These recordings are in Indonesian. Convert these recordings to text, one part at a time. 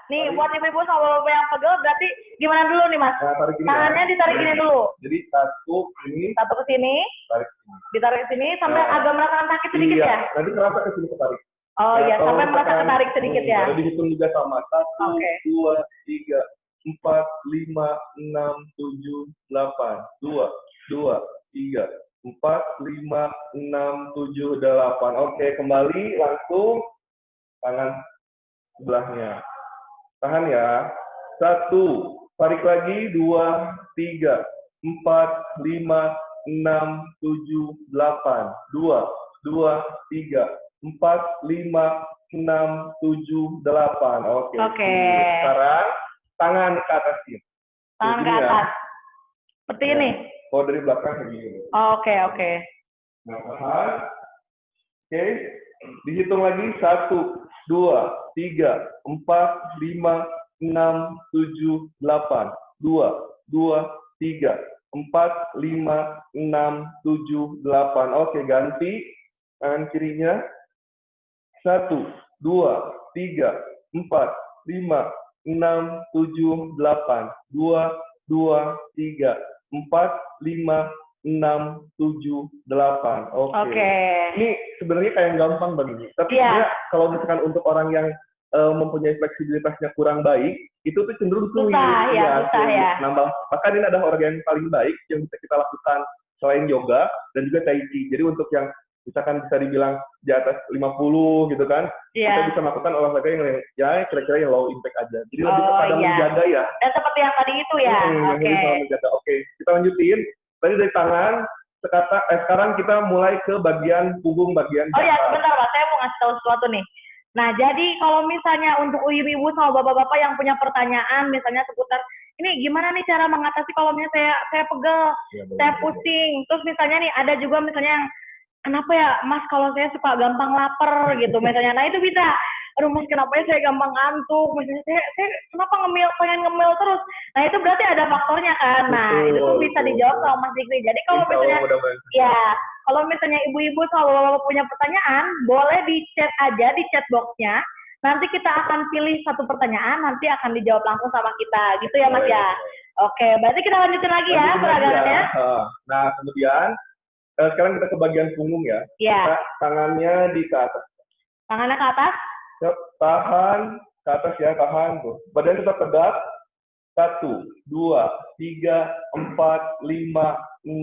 Nih, Tarik. buat ibu-ibu sama bapak yang pegel berarti gimana dulu nih, Mas? Nah, tarik gini Tangannya ya. ditarik gini dulu. Jadi satu ini, Satu ke sini, tarik sini. ditarik ke sini sampai Nah, agak merasakan sakit sedikit iya. ya? Nanti kerasa ke sini ketarik. Oh Nah, iya, kalau sampai merasa misalkan, ketarik sedikit ya. Ada dihitung juga sama. 1, Oke. 2, 3, 4, 5, 6, 7, 8. 2, 2, 3, 4, 5, 6, 7, 8. Oke, kembali langsung tangan sebelahnya. Tahan ya. 1, tarik lagi. 2, 3, 4, 5, 6, 7, 8. 2, 2, 3, 4, 5, 6, 7, 8. Oke. Oke. Sekarang tangan ke atas sini. Tangan ke Begini ya. atas. Seperti ini. Oh, dari belakang begini. Oke, oke. Nah, tahan. Oke. Dihitung lagi. 1, 2, 3, 4, 5, 6, 7, 8. 2, 2, 3, 4, 5, 6, 7, 8. Oke, ganti tangan kirinya. 1, 2, 3, 4, 5, 6, 7, 8. 2, 2, 3, 4, 5, 6, 7, 8. Oke. Ini sebenarnya kayak yang gampang begini. Tapi sebenarnya kalau misalkan untuk orang yang mempunyai fleksibilitasnya kurang baik, itu tuh cenderung sulit. Susah ya. Nambah. Bahkan ini adalah organ yang paling baik yang bisa kita lakukan selain yoga dan juga tai chi. Jadi untuk yang misalkan bisa dibilang di atas 50 gitu kan, kita bisa melakukan olahraga yang ya kira-kira yang low impact aja. Jadi lebih kepada menjaga ya. Dan seperti yang tadi itu ya. Oke. Menjaga. Oke, kita lanjutin. Tadi dari tangan, sekarang kita mulai ke bagian punggung bagian belakang. Oh ya, sebentar Pak, saya mau ngasih tahu sesuatu nih. Nah, jadi kalau misalnya untuk ibu-ibu sama bapak-bapak yang punya pertanyaan, misalnya seputar ini gimana nih cara mengatasi kalau misalnya saya pegel, saya pusing, terus misalnya nih ada juga misalnya yang kenapa ya Mas kalau saya suka gampang lapar gitu misalnya, nah itu bisa, aduh Mas kenapa ya saya gampang ngantuk, misalnya saya kenapa pengen ngemil terus, nah itu berarti ada faktornya kan, nah itu tuh bisa dijawab sama Mas Dikri. Jadi kalau misalnya kalau misalnya ibu-ibu sama bapak punya pertanyaan, boleh di chat aja di chat boxnya. Nanti kita akan pilih satu pertanyaan, nanti akan dijawab langsung sama kita, gitu ya Mas ya. Oke, berarti kita lanjutin lagi ya peragangannya. Nah, kemudian sekarang kita ke bagian punggung ya. Kita tangannya di ke atas. Tangannya ke atas. Tahan ke atas ya, tahan tuh. Badan tetap tegak. 1, 2, 3, 4, 5, 6,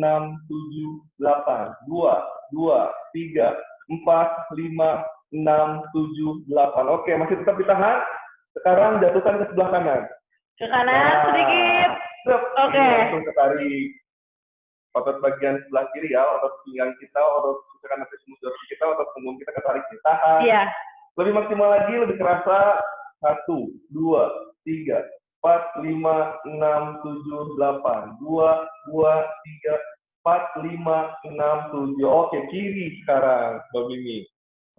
7, 8. 2, 2, 3, 4, 5, 6, 7, 8. Oke, masih tetap ditahan. Sekarang jatuhkan ke sebelah kanan. Ke kanan sedikit. Oke. Langsung ketarik. Otot bagian sebelah kiri ya, otot pinggang kita, otot misalkan nanti semut kita, otot punggung kita ketarik, tahan. Iya. Lebih maksimal lagi, lebih kerasa. 1, 2, 3, 4, 5, 6, 7, 8. 2, 2, 3, 4, 5, 6, 7. Oke, kiri sekarang, Mbak Mimi.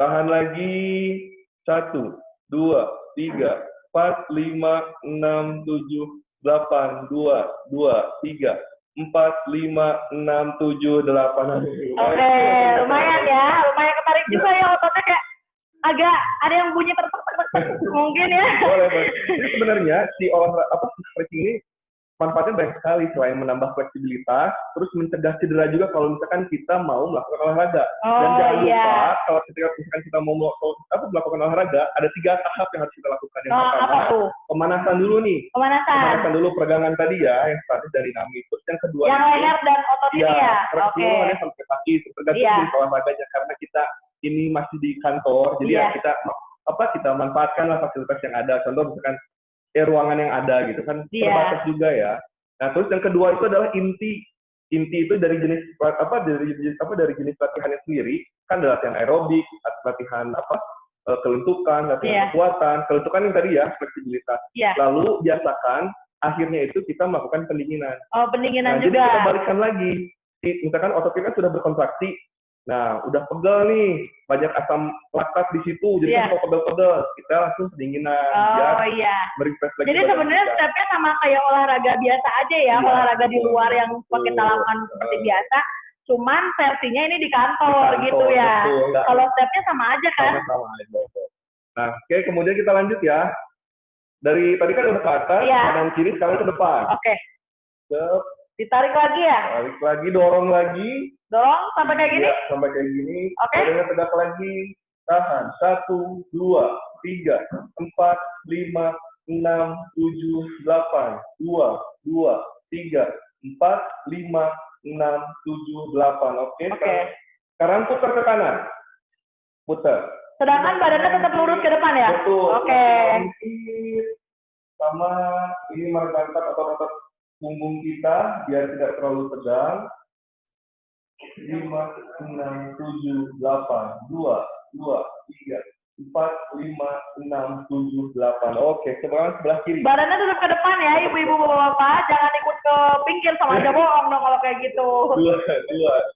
Tahan lagi. 1, 2, 3, 4, 5, 6, 7, 8. 2, 2, 3, 4, 5, 6, 7, 8. Oke, lumayan ya. Lumayan ketarik juga ya ototnya, kayak agak ada yang bunyi mungkin ya. Boleh. Jadi sebenarnya si stretching ini manfaatnya banyak sekali, selain menambah fleksibilitas, terus mencegah cedera juga kalau misalkan kita mau melakukan olahraga. Dan jangan lupa kalau ketika misalkan kita mau melakukan olahraga, ada 3 tahap yang harus kita lakukan. Yang pertama, pemanasan dulu nih. Pemanasan dulu peregangan tadi ya, yang statis dan dinamis. Terus yang kedua, yang leher dan otot ini ya. Oke. Sampai kaki, tergantung dari olahraganya, karena kita ini masih di kantor, jadi ya kita manfaatkan fasilitas yang ada. Contoh misalkan ruangan yang ada gitu kan, terbatas juga ya. Nah, terus yang kedua itu adalah inti itu dari jenis dari jenis latihannya sendiri, kan ada latihan aerobik, latihan kelentukan, latihan kekuatan. Kelentukan yang tadi ya, fleksibilitas. Lalu biasakan akhirnya itu kita melakukan pendinginan. Pendinginan juga. Jadi kita balikan lagi. Misalkan otot kita sudah berkontraksi, nah, udah pegel nih, banyak asam laktat di situ, jadi kalau pegel-pegel, kita langsung pendinginan. Jadi sebenarnya stepnya sama kayak olahraga biasa aja ya, olahraga di luar yang kita lakukan seperti biasa, cuman versinya ini di kantor gitu ya. Kalau stepnya sama aja kan? Sama aja. Nah, oke, kemudian kita lanjut ya. Dari tadi kan udah ke atas, Iya. kanan kiri, sekarang ke depan. Oke. Cep, Ditarik lagi ya? tarik lagi, dorong lagi. Dorong sampai kayak gini? Iya, sampai kayak gini. Oke. Badannya tegak lagi. Tahan. 1, 2, 3, 4, 5, 6, 7, 8. 2, 2, 3, 4, 5, 6, 7, 8. Oke. Oke. Sekarang putar ke kanan. Putar. Sedangkan badannya tetap lurus ke depan ya? Betul. Oke. Sama ini mengangkat otot-otot punggung kita biar tidak terlalu tegang. 5, 6, 7, 8, 2, 2, 3, 4, 5, 6, 7, 8. Oke, sekarang sebelah kiri. Badannya tetap ke depan ya, ibu-ibu bapak-bapak. Jangan ikut ke pinggir sama aja bohong dong kalau kayak gitu. 2, 2,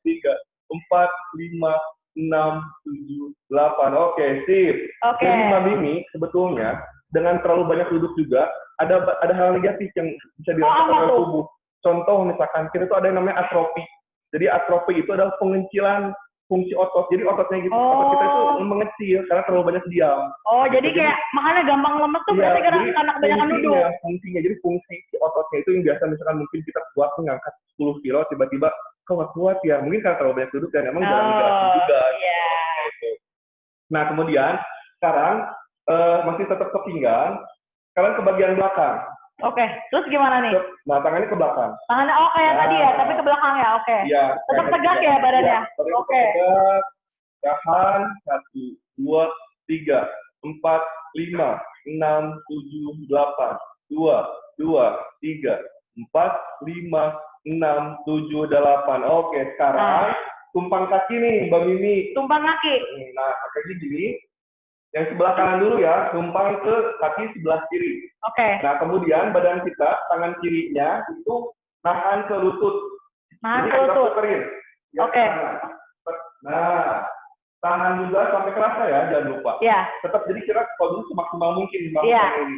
3, 4, 5, 6, 7, 8. Oke, sip. Oke. Jadi Mbak Mimi sebetulnya dengan terlalu banyak duduk juga ada hal negatif yang bisa dirasakan oleh tubuh. Contoh misalkan kita tuh ada yang namanya atrofi. Jadi atrofi itu adalah pengecilan fungsi otot. Jadi ototnya gitu, otot kita itu mengecil karena terlalu banyak diam. Oh, jadi kayak makanya gampang lemes tuh berarti karena kebanyakan duduk. Fungsinya, jadi fungsi ototnya itu yang biasa misalkan mungkin kita kuat mengangkat 10 kilo, tiba-tiba kok nggak kuat ya. Mungkin karena terlalu banyak duduk dan emang jarang digerakin juga. Iya. Gitu. Nah, kemudian sekarang masih tetap ke pinggang, sekarang ke bagian belakang. Oke, terus gimana nih? Nah, tangannya ke belakang. Tangannya kayak tadi ya, tapi ke belakang ya, oke. Iya. Tetap tegak ya badannya? Oke. Tegak, tahan, 1, 2, 3, 4, 5, 6, 7, 8, 2, 2, 3, 4, 5, 6, 7, 8. Oke, sekarang tumpang kaki nih, Mbak Mimi. Tumpang kaki. Nah, kaki gini. Yang sebelah kanan dulu ya, tumpang ke kaki sebelah kiri. Oke. Nah, kemudian badan kita, tangan kirinya itu nahan ke lutut. Nahan ke lutut. Oke. Nah, tahan juga sampai kerasa ya, jangan lupa. Iya. Tetap jadi kira kalau dulu semaksimal mungkin Iya. Ini.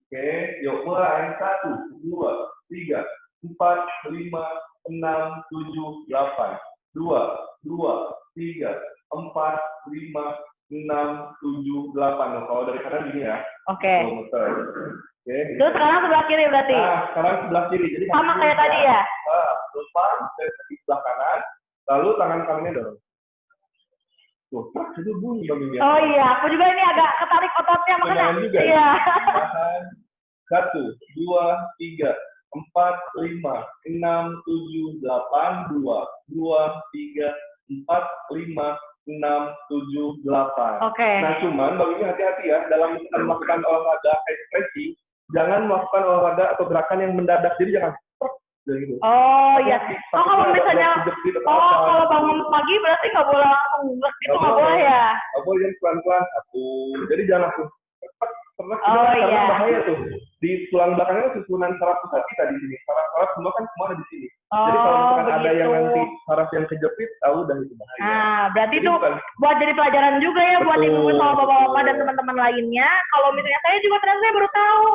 Oke, yuk mulai. 1, 2, 3, 4, 5, 6, 7, 8. 2, 2, 3, 4, 5, 6, 7, 8. Kalau dari kanan gini ya. Oke. Oke. Terus sekarang sebelah kiri berarti? Nah, sekarang sebelah kiri. Jadi sama kayak tadi ya? Tumpang ke sebelah kanan, lalu tangan kanannya dorong. Tuh, itu bunyi Bang Mimi. Oh iya, aku juga ini agak ketarik ototnya makanya. Juga. Iya. Tahan. 1, 2, 3, 4, 5, 6, 7, 8, 2, 2, 3, 4, 5, 6, 7, 8. Oke. Nah, cuman Bang Mimi hati-hati ya dalam melakukan olahraga stretching, jangan melakukan olahraga atau gerakan yang mendadak. Jadi jangan gitu. Oh iya. Oh kalau misalnya, kalau bangun pagi berarti nggak boleh langsung gitu, nggak boleh ya? Nggak boleh, yang pelan-pelan. Jadi jangan langsung cepat. Iya. Bahaya tuh. Di tulang belakangnya susunan saraf pusat kita di sini. Saraf semua kan semua ada di sini. Jadi kalau misalkan ada yang nanti saraf yang kejepit, udah itu bahaya. Nah, berarti itu buat jadi pelajaran juga ya. Betul. Buat ibu sama bapak-bapak dan teman-teman lainnya. Kalau misalnya saya juga ternyata saya baru tahu.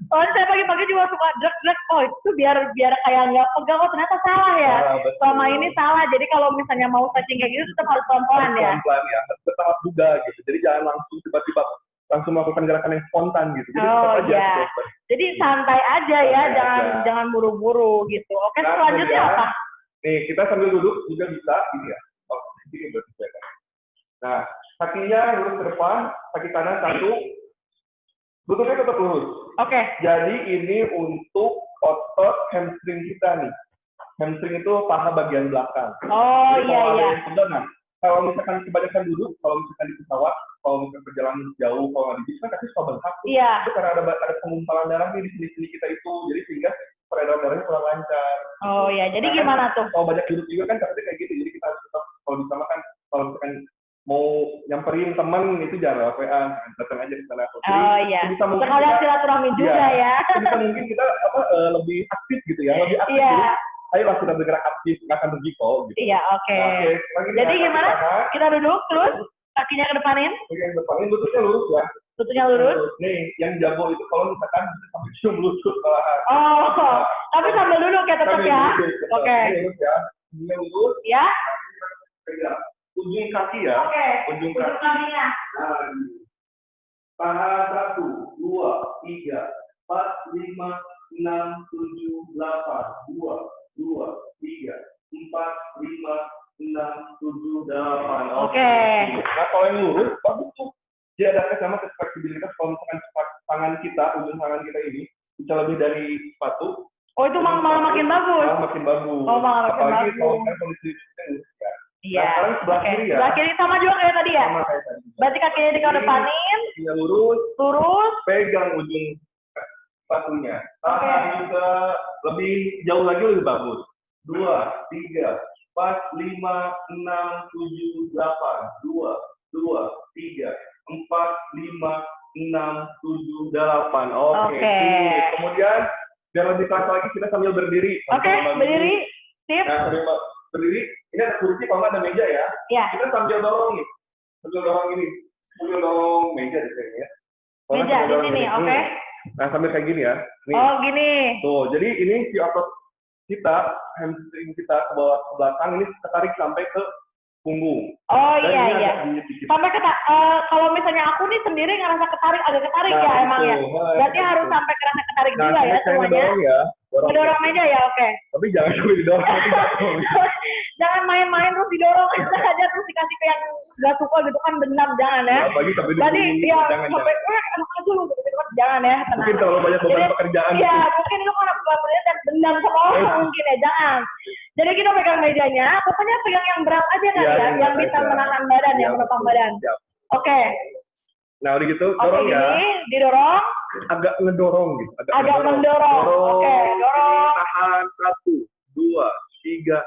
Soalnya saya pagi-pagi juga suka drag. Oh itu biar kayak nggak pegang. Oh ternyata salah ya. Selama ini salah. Jadi kalau misalnya mau stretching kayak gitu tetap harus pelan-pelan ya. Pelan-pelan ya. Tetap juga gitu. Jadi jangan langsung tiba-tiba langsung melakukan gerakan yang spontan gitu. Jadi iya. Jadi santai aja ya, jangan buru-buru gitu. Oke, nah, selanjutnya apa? Nih, kita sambil duduk juga bisa ini ya. Oh, ini berarti ya. Nah, kakinya lurus ke depan, kaki kanan satu. Lututnya tetap lurus. Oke. Jadi ini untuk otot hamstring kita nih. Hamstring itu paha bagian belakang. Oh, iya. Nah, kalau misalkan kebanyakan duduk, kalau misalkan di pesawat, kalau misalkan perjalanan jauh, kalau nggak di bis, kan kaki suka bengkak. Iya. Itu karena ada pengumpalan darah nih di sini kita itu, jadi sehingga peredaran darahnya kurang lancar. Oh iya, jadi gimana tuh? Kalau banyak duduk juga kan takutnya kayak gitu, jadi kita harus tetap kalau bisa makan, kalau misalkan mau nyamperin teman itu jangan WA, datang aja ke sana. Oh iya. Sekalian silaturahmi juga ya. Bisa mungkin kita lebih aktif gitu ya, lebih aktif. Iya. Ayolah kita bergerak aktif, nggak akan rugi kok. Gitu. Iya, oke. Jadi gimana? Kita duduk terus, kakinya ke depanin. Kakinya ke depanin, lututnya lurus ya. Lututnya lurus. Nih, yang jago itu kalau misalkan bisa sampai cium lutut malahan. Oh, tapi sambil duduk ya tetap ya. Oke. Lurus ya. Ini lurus. Ya. Ujung kaki ya. Oke. Ujung kakinya. Nah, Tahan 1, 2, 3, 4, 5, 6, 7, 8, 2, 2, 3, 4, 5, 6, 7, 8. Oke. Nah, kalau yang lurus, bagus tuh. Dia ada sama fleksibilitas kalau misalkan tangan kita, ujung tangan kita ini bisa lebih dari sepatu. Oh, itu malah makin bagus. Malah makin bagus. Oh, malah makin apalagi bagus. kalau misalkan kondisi kita lurus ya. Iya. Nah, sekarang sebelah kiri ya. Sebelah kiri sama juga kayak tadi ya? Sama kayak tadi. Berarti kakinya dikedepanin. Kakinya lurus. Lurus. Pegang ujung sepatunya. Tahan juga lebih jauh lagi lebih bagus. 2, 3, 4, 5, 6, 7, 8. 2, 2, 3, 4, 5, 6, 7, 8. Oke. Kemudian biar lebih keras lagi kita sambil berdiri. Oke, berdiri. Sip. Nah, sambil berdiri, ini ada kursi kalau nggak ada meja ya. Ya. Kita sambil dorong nih. Sambil dorong ini. Sambil dorong meja di sini ya. Meja di sini, oke. Nah, sambil kayak gini ya. Nih. Oh, gini. Tuh, jadi ini si otot kita, hamstring kita ke bawah ke belakang ini ketarik sampai ke punggung. Oh iya. Sampai kalau misalnya aku nih sendiri ngerasa agak ketarik ya emang ya. Berarti harus sampai kerasa ketarik juga ya semuanya. Dorong meja ya, oke. Tapi jangan sampai didorong. Jangan main-main terus didorong aja terus dikasih ke yang nggak suka gitu kan, dendam, jangan ya. Jadi ya sampai enak aja lu gitu kan, jangan ya. Mungkin kalau banyak beban pekerjaan. Iya, mungkin itu kan beban dan dendam sama orang mungkin ya, jangan. Jadi kita pegang mejanya, pokoknya pegang yang berat aja kan ya, yang bisa menahan badan, yang menopang badan. Oke. Nah, udah gitu, dorong ya. Didorong. Agak ngedorong gitu. Agak mendorong. Oke, dorong. Tahan 1, 2, 3,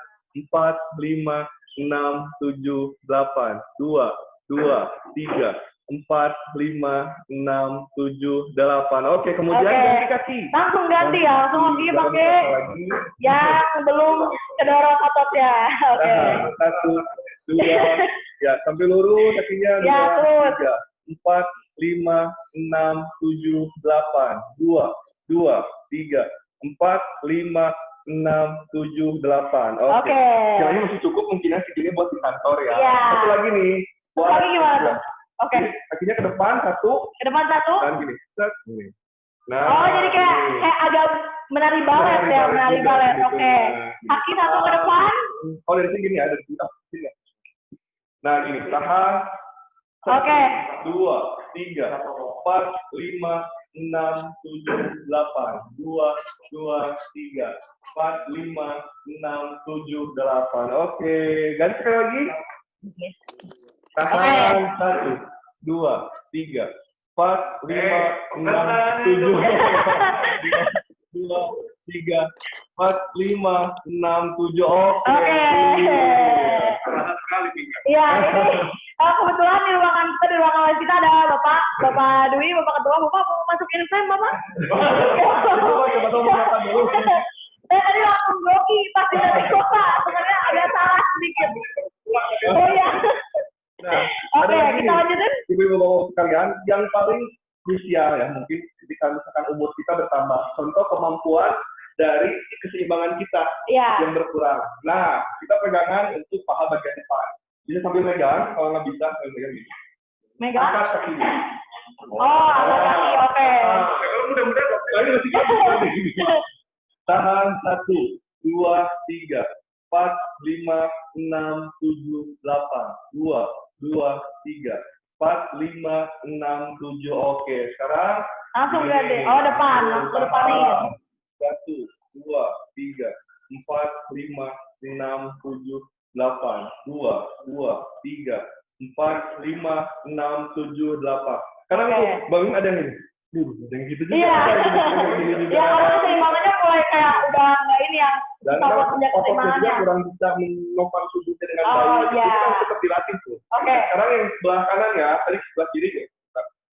4, 5, 6, 7, 8. 2, 2, 3, 4, 5, 6, 7, 8. Oke, kemudian ganti kaki. Langsung ganti ya, langsung kaki pakai yang belum kedorong ototnya. Oke. 1, 2, ya sampai lurus kakinya. Ya, terus. 4, 5, 6, 7, 8. 2, 2, 3, 4, 5, 6, 7, 8. Oke. Kiranya masih cukup mungkin ya segini buat di kantor ya. Iya. Satu lagi nih. Satu lagi gimana tuh? Oke. Kakinya ke depan satu. Ke depan satu. Dan gini. Set. Nah. Oh, jadi kayak agak menari balet ya, menari balet. Oke. Kaki satu ke depan. Oh, dari sini ya, dari sini. Nah, gini. Tahan. Oke. 2, 3, 4, 5, 6, 7, 8. 2, 2, 3, 4, 5, 6, 7, 8. Oke, ganti sekali lagi. Tahan 1, 2, 3, 4, 5, 6, 7, 2, 3, 4, 5, 6, 7. Oke. Sangat sekali nih. Iya, ini kebetulan di ruangan kita ada Bapak Dwi, Bapak Ketua. Bapak mau masukin frame, Bapak? Coba makan dulu. Saya tadi langsung grogi pas di Bapak. Sebenarnya agak salah sedikit. Oh iya. Nah, oke, kita lanjutin. Ibu-ibu bapak sekalian, yang paling krusial ya mungkin ketika misalkan umur kita bertambah. Contoh kemampuan dari keseimbangan kita yang berkurang. Nah, kita pegangan untuk paha bagian depan. Bisa sambil megang, kalau nggak bisa sambil megang gitu. Megang? Angkat kakinya. Oh, angkat kaki, oke. Kalau mudah-mudahan lagi masih gitu. Tahan 1, 2, 3, 4, 5, 6, 7, 8. 2, 2, 3, 4, 5, 6, 7. Oke, sekarang langsung ganti. Oh, depan, langsung depanin. 1, 2, 3, 4, 5, 6, 7, 8. 2, 2, 3, 4, 5, 6, 7, 8. Sekarang tuh bangun ada yang ini. Ada yang gitu juga. Iya. Ya, karena keseimbangannya mulai kayak udah nggak ini yang dan ototnya juga kurang bisa menopang tubuhnya dengan baik. Itu kan tetap dilatih tuh. Oke. Sekarang yang sebelah kanan ya, tadi sebelah kiri ya.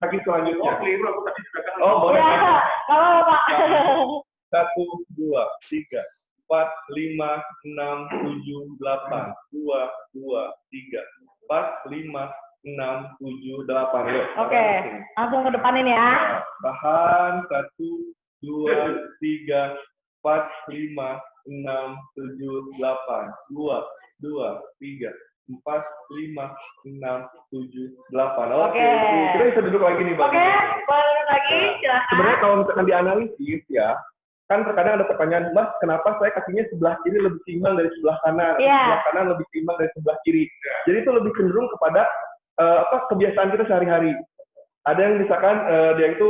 Kaki selanjutnya. Oh, keliru aku tadi sebelah kanan. Oh, boleh. Iya, kalau Pak. 1, 2, 3, 4, 5, 6, 7, 8. 2, 2, 3, 4, 5, 6, 7, 8. Oke, langsung ke depanin ya. Tahan 1, 2, 3, 4, 5, 6, 7, 8. 2, 2, 3, 4, 5, 6, 7, 8. Oke. Kita bisa duduk lagi nih, Bang. Oke, boleh lagi, silakan. Sebenarnya kalau misalkan dianalisis ya, kan terkadang ada pertanyaan, Mas, kenapa saya kakinya sebelah kiri lebih seimbang dari sebelah kanan, sebelah kanan lebih seimbang dari sebelah kiri. Jadi itu lebih cenderung kepada kebiasaan kita sehari-hari. Ada yang misalkan dia itu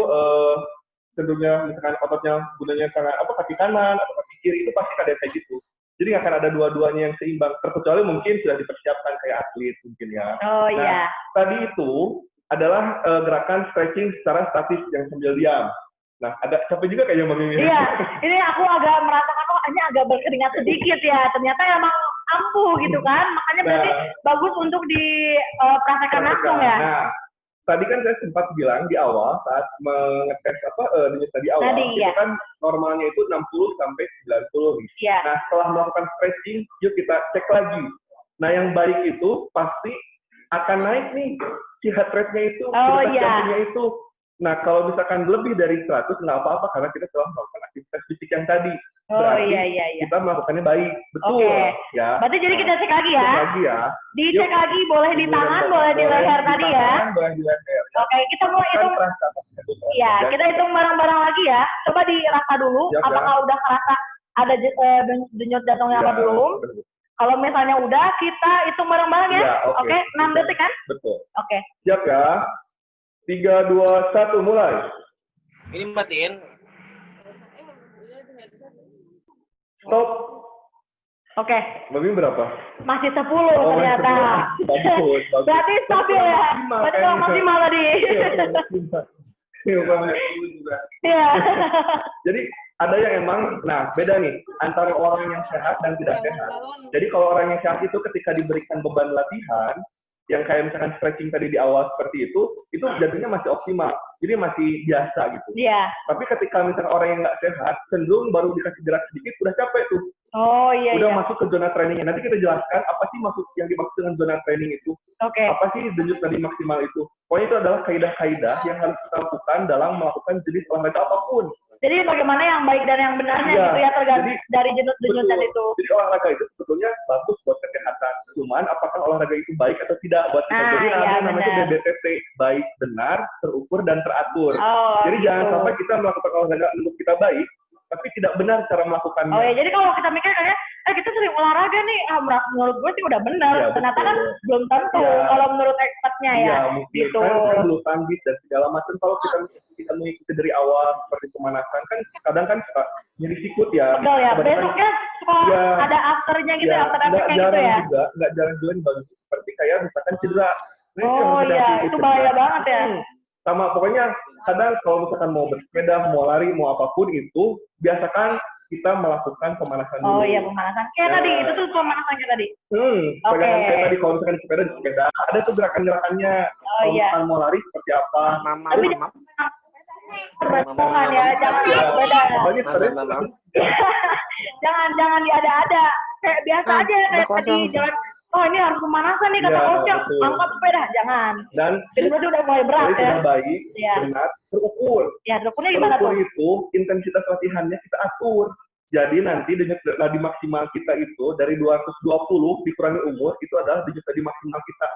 cenderungnya misalkan ototnya gunanya sangat kaki kanan atau kaki kiri, itu pasti ada kayak gitu. Jadi nggak akan ada dua-duanya yang seimbang, terkecuali mungkin sudah dipersiapkan kayak atlet mungkin ya. Nah, tadi itu adalah gerakan stretching secara statis yang sambil diam. Nah, ada capek juga kayaknya Mbak Mimi. Iya, ini aku agak merasakan hanya agak berkeringat sedikit ya. Ternyata emang ampuh gitu kan, makanya berarti bagus untuk dipraktekkan langsung ya. Nah, tadi kan saya sempat bilang di awal saat mengetes denyut tadi awal, itu kan normalnya itu 60 sampai 90. Nah, setelah melakukan stretching, yuk kita cek lagi. Nah, yang baik itu pasti akan naik nih si heart rate-nya itu, jantungnya itu. Nah, kalau misalkan lebih dari 100 nggak apa-apa karena kita telah melakukan aktivitas fisik yang tadi. Berarti kita melakukannya baik, betul. Ya. Berarti jadi kita cek lagi ya. Cek lagi ya. Dicek lagi, boleh di tangan, boleh di leher tadi ya. Boleh di leher. Oke, kita mau hitung. Iya, kita hitung bareng-bareng lagi ya. Coba dirasa dulu, apakah udah kerasa ada denyut jantungnya apa belum. Kalau misalnya udah, kita hitung bareng-bareng ya. Oke, 6 detik kan? Betul. Oke. Siap ya. 3, 2, 1, mulai. Ini matiin. Stop. Oke. Mbak berapa? Masih 10 ternyata. Bagus. Berarti stabil ya. Berarti kalau maksimal tadi. Iya. Jadi ada yang emang, nah beda nih antara orang yang sehat dan tidak sehat. Jadi kalau orang yang sehat itu ketika diberikan beban latihan, yang kayak misalkan stretching tadi di awal seperti itu jadinya masih optimal. Jadi masih biasa gitu. Iya. Tapi ketika misalkan orang yang nggak sehat, cenderung baru dikasih gerak sedikit, udah capek tuh. Oh iya. Udah masuk ke zona trainingnya. Nanti kita jelaskan apa sih yang dimaksud dengan zona training itu. Apa sih denyut tadi maksimal itu. Pokoknya itu adalah kaidah-kaidah yang harus kita lakukan dalam melakukan jenis olahraga apapun. Jadi bagaimana yang baik dan yang benarnya gitu ya, tergantung dari denyut-denyutan itu. Jadi olahraga itu sebetulnya bagus buat kesehatan. Cuman apakah olahraga itu baik atau tidak buat kita. Jadi namanya BBTT, baik, benar, terukur, dan teratur. Jadi jangan sampai kita melakukan olahraga untuk kita baik, tapi tidak benar cara melakukannya. Oh ya, jadi kalau kita mikir kayak, kita sering olahraga nih, menurut gue sih udah benar. Ya, ternyata kan belum tentu kalau menurut expertnya ya. Gitu. Kan bulu tangkis dan segala macam. Kalau kita mengikuti dari awal seperti pemanasan, kan kadang kan suka jadi sikut ya. Betul ya, besoknya suka ada afternya gitu, after-efeknya gitu ya. Nggak jarang juga yang bagus. Seperti kayak misalkan cedera. Oh iya, itu bahaya banget ya. Sama pokoknya kadang kalau misalkan mau bersepeda, mau lari, mau apapun itu, biasakan kita melakukan pemanasan dulu. Oh iya, pemanasan. Kayak tadi, itu tuh pemanasan kayak tadi. Kayak tadi kalau misalkan di sepeda, ada tuh gerakan-gerakannya. Kalau misalkan mau lari seperti apa. Tapi jangan ya, jangan di sepeda. Jangan diada-ada. Kayak biasa aja kayak tadi, jangan. Oh ini harus pemanasan nih kata coach, angkat sepeda, jangan. Dan jadi berarti udah mulai berat ya. Sudah baik, benar, terukur. Ya, terukurnya gimana tuh? Terukur itu intensitas latihannya kita atur. Jadi nanti denyut nadi maksimal kita itu dari 220 dikurangi umur itu adalah denyut nadi maksimal kita.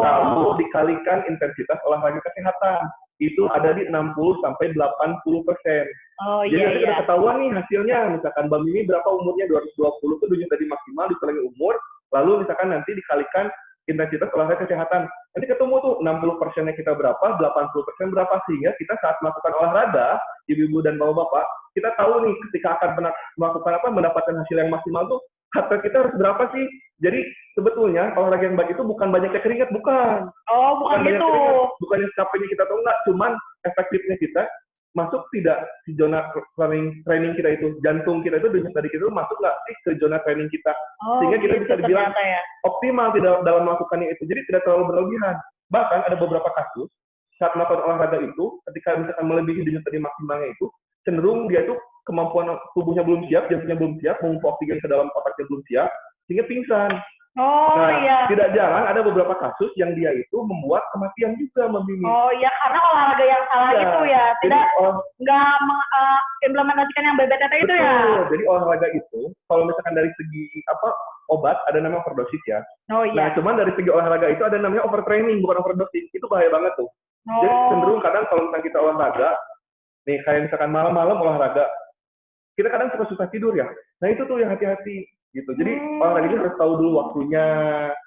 Lalu dikalikan intensitas olahraga kesehatan. Itu ada di 60 sampai 80%. Jadi nanti kita ketahuan nih hasilnya. Misalkan Mbak Mimi berapa umurnya, 220 itu denyut nadi maksimal dikurangi umur. Lalu misalkan nanti dikalikan intensitas olahraga kesehatan. Nanti ketemu tuh 60%-nya kita berapa, 80% berapa. Sehingga kita saat melakukan olahraga, ibu-ibu dan bapak-bapak, kita tahu nih ketika akan mendapatkan hasil yang maksimal tuh, heart rate kita harus berapa sih? Jadi sebetulnya olahraga yang baik itu bukan banyaknya keringat, bukan. Oh, bukan gitu. Bukan yang capeknya kita tahu enggak, cuman efektifnya kita masuk tidak di zona training kita itu, jantung kita itu denyut nadi kita itu masuk nggak sih ke zona training kita, sehingga kita bisa dibilang optimal tidak dalam melakukannya itu, jadi tidak terlalu berlebihan. Bahkan ada beberapa kasus saat melakukan olahraga itu, ketika misalkan melebihi denyut nadi maksimalnya itu, cenderung dia itu kemampuan tubuhnya belum siap, jantungnya belum siap, mengumpul oksigen ke dalam otaknya belum siap, sehingga pingsan. Tidak jarang ada beberapa kasus yang dia itu membuat kematian juga, Mbak Mimi. Oh iya, karena olahraga yang salah itu ya, tidak nggak implementasikan yang BBTT itu ya. Jadi olahraga itu, kalau misalkan dari segi obat ada namanya overdosis ya. Nah, cuman dari segi olahraga itu ada namanya overtraining, bukan overdosis. Itu bahaya banget tuh. Jadi cenderung kadang kalau misalnya kita olahraga, nih kayak misalkan malam-malam olahraga, kita kadang suka susah tidur ya. Nah itu tuh yang hati-hati gitu. Jadi olahraga ini harus tahu dulu waktunya.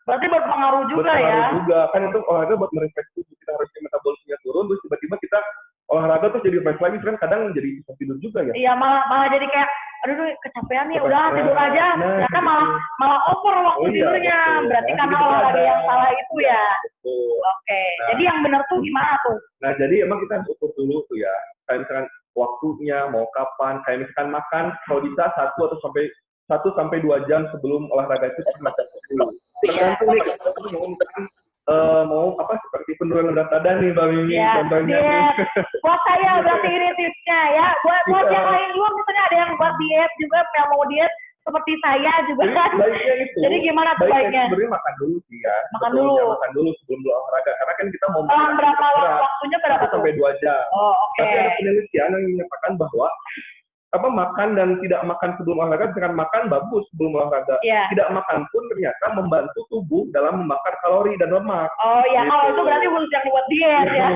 Berarti berpengaruh juga berpengaruh ya. juga. Kan itu olahraga buat merefresh tubuh. Kita harus metabolismenya turun, terus tiba-tiba kita olahraga terus jadi fresh lagi. Kan kadang jadi susah tidur juga ya. Iya, malah jadi kayak, aduh kecapean nih, udah tidur aja. Ternyata malah over waktu tidurnya. Betul. Berarti Nah, karena jadi olahraga yang salah itu ya. Betul. Oke. Nah, jadi yang benar tuh gimana tuh? Nah, jadi emang kita harus ukur dulu tuh ya. Kayak misalkan waktunya, mau kapan. Kayak misalkan makan, kalau bisa 1 sampai 2 jam sebelum olahraga itu kita makan dulu. Tergantung nih, mau misalkan mau apa seperti penurunan berat badan nih Mbak Mimi Ya, contohnya. Buat saya berarti ini tipsnya ya. Buat yang lain juga misalnya ada yang buat diet juga, yang mau diet seperti saya juga kan. Baiknya itu. Jadi gimana tuh baiknya? Sebenarnya makan dulu sih ya. Makan dulu. Ya, makan dulu sebelum olahraga. Karena kan kita mau Selang berapa waktunya berapa tuh? 1 sampai 2 jam. Oh, oke. Tapi ada penelitian yang menyatakan bahwa makan dan tidak makan sebelum olahraga dengan makan bagus sebelum olahraga. Yeah. Tidak makan pun ternyata membantu tubuh dalam membakar kalori dan lemak. Oh ya, gitu. kalau itu berarti khusus yang buat diet ya.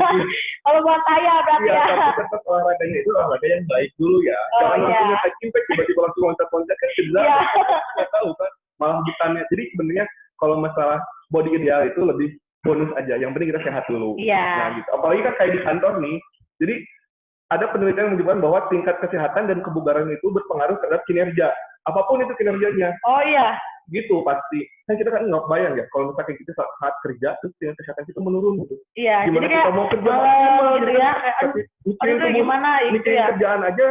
Kalau buat saya berarti ya. Tapi tetap olahraganya itu olahraga yang baik dulu ya. Jangan langsung high impact tiba-tiba langsung loncat-loncat kan cedera. Nggak tahu kan. Malah bukannya. Jadi sebenarnya kalau masalah body ideal itu lebih bonus aja. Yang penting kita sehat dulu. Nah gitu. Apalagi kan kayak di kantor nih. Jadi ada penelitian yang menunjukkan bahwa tingkat kesehatan dan kebugaran itu berpengaruh terhadap kinerja. Apapun itu kinerjanya. Oh iya. Gitu pasti. Kan kita kan nggak bayang ya, kalau misalkan kita saat kerja, terus tingkat kesehatan kita menurun gitu. Iya, gimana jadi kita kayak mau kerja gitu ya. Aduh gimana itu ya. Kerjaan aja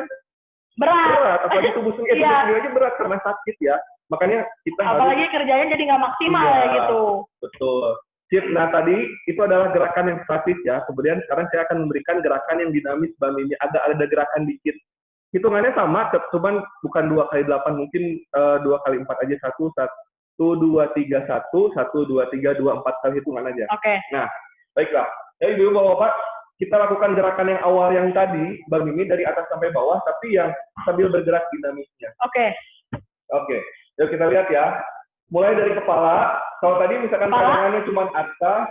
berat. Apalagi tubuh sendiri aja berat karena sakit ya. Makanya kita apalagi kerjanya jadi nggak maksimal ya gitu. Betul. Sip. Nah tadi itu adalah gerakan yang statis ya. Kemudian sekarang saya akan memberikan gerakan yang dinamis Mbak Mimi. Ada gerakan dikit. Hitungannya sama, cuman bukan 2x8, mungkin 2x4 aja. 1, 2, 3, 1, 2, 3, 2, 4 kali hitungan aja. Oke. Nah, baiklah. Jadi dulu Bapak, kita lakukan gerakan yang awal yang tadi, Mbak Mimi, dari atas sampai bawah, tapi yang sambil bergerak dinamisnya. Oke. Yuk kita lihat ya. Mulai dari kepala. Kalau tadi misalkan pandangannya cuma atas,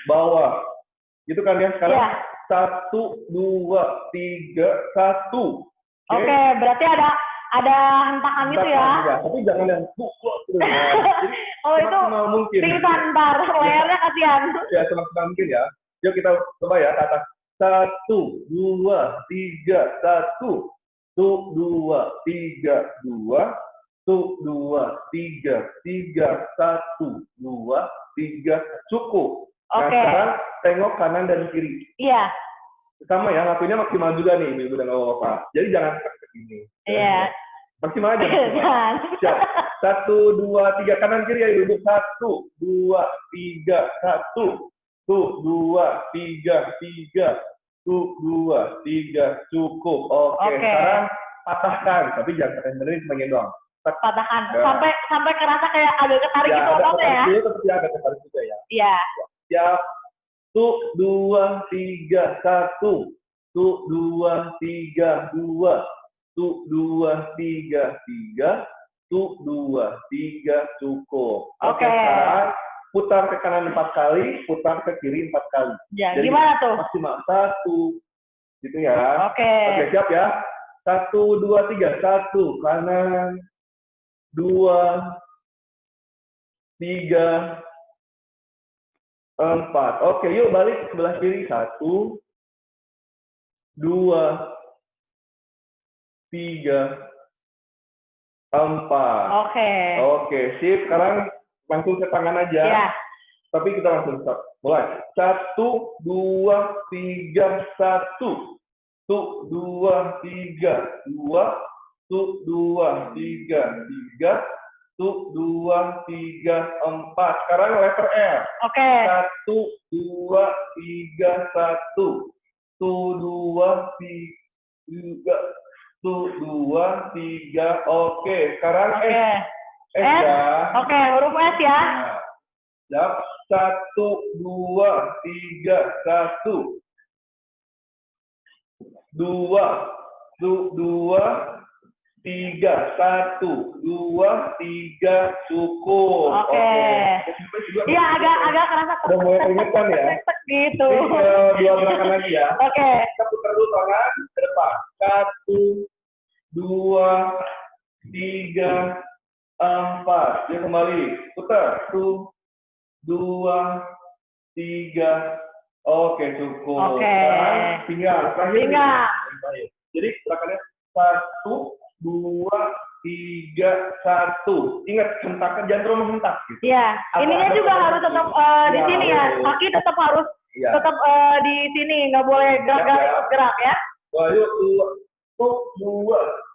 bawah. Gitu kan ya. Sekarang 1, 2, 3, 1. Oke, berarti ada hentakan gitu ya. Tapi jangan yang oh itu mungkin. Pingsan ntar, layarnya kasihan. Ya, semaksimal mungkin ya. Yuk kita coba ya ke atas. 1, 2, 3, 1. 2, 3, 2. 2, 3, 1, 2, 3, cukup. Nah, sekarang tengok kanan dan kiri. Iya. Sama ya, lakuinnya maksimal juga nih, Ibu dan Bapak. Jadi jangan seperti ini. Iya. Maksimal aja. Siap. 1, 2, 3, kanan kiri ya Ibu. 1, 2, 3, 1. 2, 3, 3. 2, 3, cukup. Oke. Sekarang patahkan, tapi jangan benerin semuanya doang. Patahkan sampai kerasa kayak agak ketarik gitu apa ya? Itu seperti agak ketarik juga ya. Iya. Siap. 2, 3, 1. 2, 3, 2. 2, 3, 3. 2, 3, cukup. Oke. Sekarang putar ke kanan 4 kali, putar ke kiri 4 kali. Ya, jadi, gimana tuh? Maksimal 1. Gitu ya. Oke, siap ya. 1, 2, 3. 1 kanan. 2, 3, 4. Oke, yuk balik ke sebelah kiri. 1, 2, 3, 4. Oke, sip. Sekarang langsung ke tangan aja. Ya. Tapi kita langsung start. Mulai. 1, 2, 3, 1. 2, 3, 2. 2, 3, 3. 2, 3, 4. Sekarang letter R. Oke. 1, 2, 3, 1. 2, 3. 2, 3. Oke. Sekarang S. S ya. Oke, huruf S ya. Siap. 1, 2, 3, 1. 2, 2, 3, 1, 2, 3, cukup. Oke. Iya, agak kerasa udah mulai keringetan ya. Gitu. Ini 2 gerakan lagi ya. Oke. Kita putar dulu tangan ke depan. 1, 2, 3, 4. Dia kembali. Putar. 1, 2, 3. Oke, cukup. Oke. Sekarang pinggang. Terakhir. Pinggang. Jadi gerakannya 1, 2, 3, 1. Ingat, hentakan jangan terlalu menghentak. Gitu. Iya. Ininya juga harus tetap di sini ya. Kaki tetap harus tetap di sini, nggak boleh gerak ya. Ayo, 2,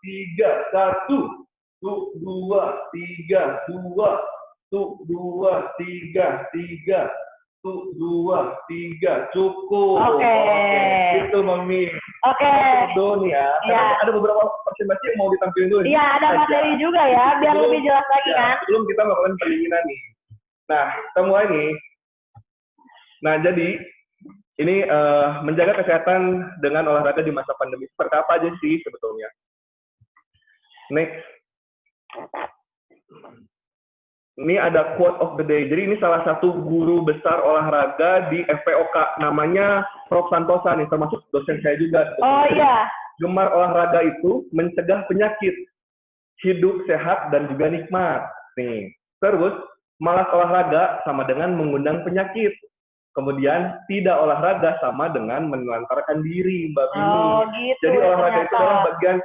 3, 1. 2, 3, 2. 2, 3, 3. 2, 3, cukup. Oke. Itu Mami. Oke. Dulu nih ya. Ada beberapa presentasi yang mau ditampilin dulu. Iya, ada materi juga ya, biar lebih jelas lagi kan. Sebelum kita melakukan pendinginan nih. Nah, kita mulai nih. Nah, jadi ini menjaga kesehatan dengan olahraga di masa pandemi. Seperti apa aja sih sebetulnya? Next. Ini ada quote of the day. Jadi ini salah satu guru besar olahraga di FPOK. Namanya Prof. Santosa nih, termasuk dosen saya juga. Oh iya. Gemar olahraga itu mencegah penyakit. Hidup sehat dan juga nikmat. Nih. Terus, malas olahraga sama dengan mengundang penyakit. Kemudian, tidak olahraga sama dengan menelantarkan diri, Mbak Bini. Oh gitu. Jadi olahraga itu adalah bagian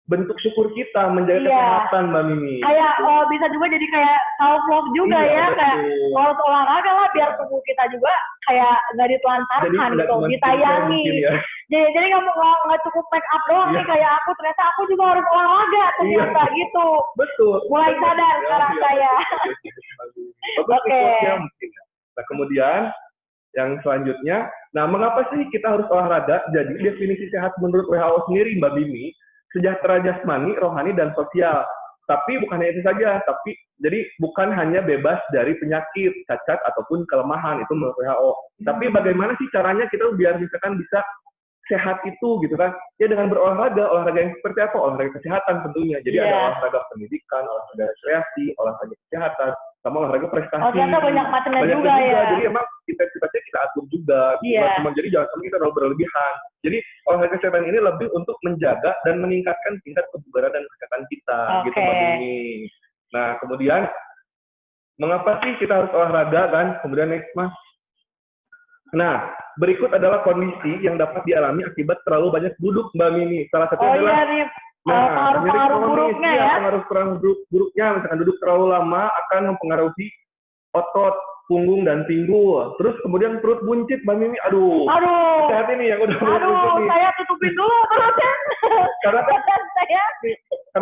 bentuk syukur kita menjaga kesehatan, Mbak Mimi. Kayak bisa juga jadi kayak self love juga ya, betul. Kayak harus olahraga lah biar tubuh kita juga kayak nggak ditelantarkan gitu, ditayangi. Ya. Jadi nggak cukup make up doang nih kayak aku, ternyata aku juga harus olahraga ternyata gitu. Betul. Mulai sadar sekarang saya. Oke. Nah kemudian yang selanjutnya, nah mengapa sih kita harus olahraga? Jadi definisi sehat menurut WHO sendiri, Mbak Bimi, sejahtera jasmani, rohani, dan sosial. Tapi bukan hanya itu saja, tapi jadi bukan hanya bebas dari penyakit, cacat, ataupun kelemahan, itu menurut WHO. Tapi bagaimana sih caranya kita biar misalkan bisa sehat itu gitu kan? Ya dengan berolahraga, olahraga yang seperti apa? Olahraga kesehatan tentunya. Jadi ada olahraga pendidikan, olahraga rekreasi, olahraga kesehatan, sama olahraga prestasi. Oh ternyata banyak macamnya juga ya. Jadi emang intensitasnya kita atur juga. Cuma jadi jangan sampai kita terlalu berlebihan. Jadi olahraga kesehatan ini lebih untuk menjaga dan meningkatkan tingkat kebugaran dan kesehatan kita. Gitu Mbak Mimi. Nah kemudian mengapa sih kita harus olahraga kan? Kemudian next Mas. Nah, berikut adalah kondisi yang dapat dialami akibat terlalu banyak duduk, Mbak Mimi. Salah satunya adalah pengaruh buruknya ya. Pengaruh buruknya, misalkan duduk terlalu lama akan mempengaruhi otot, punggung, dan pinggul. Terus kemudian perut buncit, Mbak Mimi. Aduh. Hati ini yang udah perut buncit nih. Saya tutupin dulu perutnya. Karena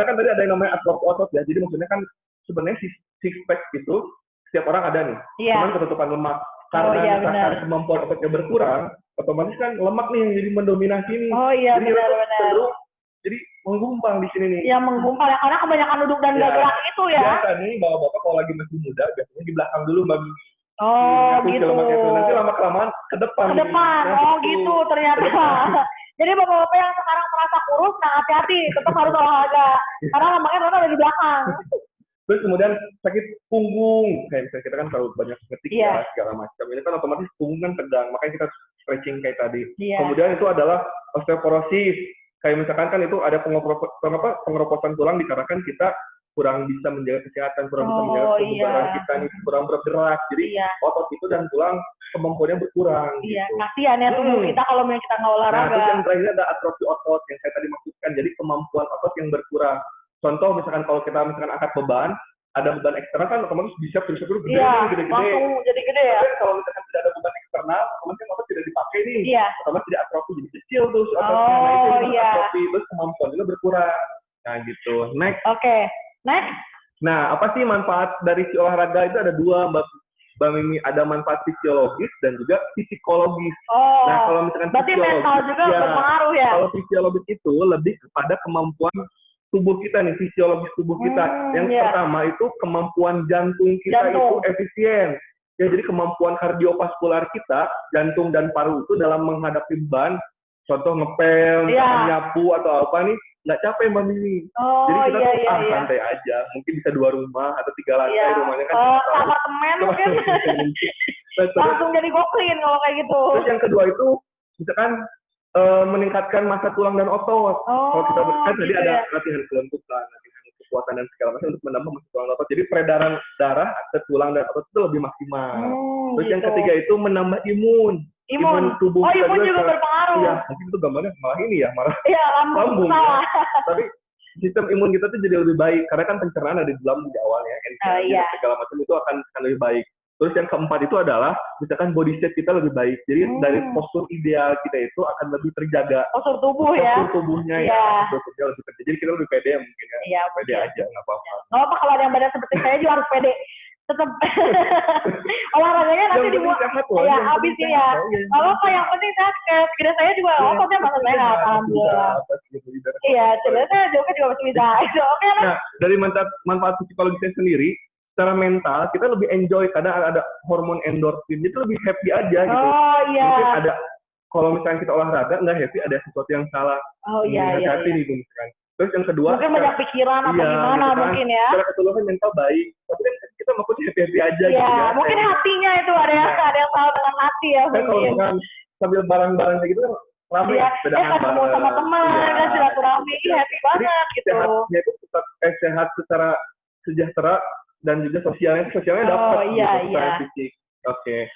kan tadi ada yang namanya atrofi otot ya. Jadi maksudnya kan sebenarnya six pack itu setiap orang ada nih. Cuman ketutupan lemak. Karena misalkan kemampuan ototnya berkurang, otomatis kan lemak nih yang jadi mendominasi nih. Oh iya, jadi benar. Jadi menggumpal di sini nih. Iya, menggumpal ya, karena kebanyakan duduk dan gak gerak itu ya. Biasa nih, bapak-bapak kalau lagi masih muda, biasanya di belakang dulu, Mbak Mimi. Oh, gitu. Nanti lama-kelamaan ke depan. Ke depan, gitu ternyata. Jadi bapak-bapak yang sekarang merasa kurus, nah hati-hati, tetap harus olahraga. Karena lemaknya ternyata ada di belakang. Terus kemudian sakit punggung, kayak misalnya kita kan terlalu banyak ngetik ya segala macam. Ini kan otomatis punggung kan tegang, makanya kita stretching kayak tadi. Kemudian itu adalah osteoporosis. Kayak misalkan kan itu ada pengeroposan tulang dikarenakan kita kurang bisa menjaga kesehatan, kurang bisa menjaga kebugaran kita nih, kurang bergerak. Jadi otot itu dan tulang kemampuannya berkurang. Iya, kasihan ya tubuh kita kalau misalnya kita nggak olahraga. Nah, terus yang terakhir ada atrofi otot yang saya tadi maksudkan. Jadi kemampuan otot yang berkurang. Contoh misalkan kalau kita misalkan angkat beban, ada beban eksternal kan otomatis bisa gede-gede. Langsung jadi gede ya. Tapi kalau misalkan tidak ada beban eksternal, otomatis otot tidak dipakai nih. Otomatis tidak atrofi, jadi kecil tuh ototnya. Nah itu atrofi, terus kemampuan itu berkurang. Nah gitu. Next. Next. Nah apa sih manfaat dari si olahraga itu ada dua, Mbak Mimi. Ada manfaat fisiologis dan juga psikologis. Nah kalau misalkan berarti mental juga berpengaruh ya. Kalau fisiologis itu lebih kepada kemampuan tubuh kita nih, fisiologis tubuh kita. Yang pertama itu kemampuan jantung kita itu efisien. Ya, jadi kemampuan kardiovaskular kita, jantung dan paru itu dalam menghadapi beban contoh ngepel, Iya. misalkan nyapu atau apa nih, nggak capek Mbak Mimi. Oh, Jadi kita iya, tuh iya, iya. santai aja. Mungkin bisa 2 rumah atau 3 lantai Iya. rumahnya kan. Apartemen mungkin. Terus Langsung jadi go clean kalau kayak gitu. yang kedua itu misalkan meningkatkan massa tulang dan otot. Kalau kita kan tadi gitu ada ya. latihan kelentukan, latihan kekuatan dan segala macam untuk menambah massa tulang dan otot. Jadi peredaran darah ke tulang dan otot itu lebih maksimal. Terus yang Gitu. ketiga itu menambah imun. Imun. Tubuh Oh, kita imun juga berpengaruh. Iya, mungkin itu gambarnya malah ini ya, malah Iya, lambung. ya. Tapi sistem imun kita tuh jadi lebih baik karena kan pencernaan ada di dalam di awalnya, Iya. segala macam itu akan lebih baik. Terus yang keempat itu adalah misalkan body shape kita lebih baik. Jadi dari postur ideal kita itu akan lebih terjaga. Postur tubuh ya. Postur tubuhnya Iya. ya, postur tubuhnya lebih terjaga. Jadi kita lebih pede mungkin ya. Iya, Pede aja nggak apa-apa. Nggak apa kalau ada yang badan seperti saya juga harus pede. Tetap olahraganya nanti dibuat. Ya, habis ini ya. Kalau apa yang penting saya segera saya juga ototnya masih sehat, alhamdulillah. Iya, sebenarnya juga masih bisa. Oke, nah, dari manfaat psikologisnya sendiri, secara mental kita lebih enjoy karena ada hormon endorfin, itu lebih happy aja gitu. Oh iya. Mungkin ada kalau misalnya kita olahraga nggak happy, ada sesuatu yang salah. Oh iya. Hati-hati nih misalkan. Terus yang kedua, mungkin banyak pikiran atau gimana gitu kan, mungkin ya. secara keseluruhan mental baik, tapi kan kita maksudnya happy aja gitu ya. Mungkin hatinya itu ada yang salah dengan hati ya. Kan kalau misalkan sambil bareng-bareng kayak gitu kan ramai ya, ketemu sama teman kan silaturahmi, happy banget gitu. Sehatnya itu sehat secara sejahtera dan juga sosialnya dapat secara fisik. Oke.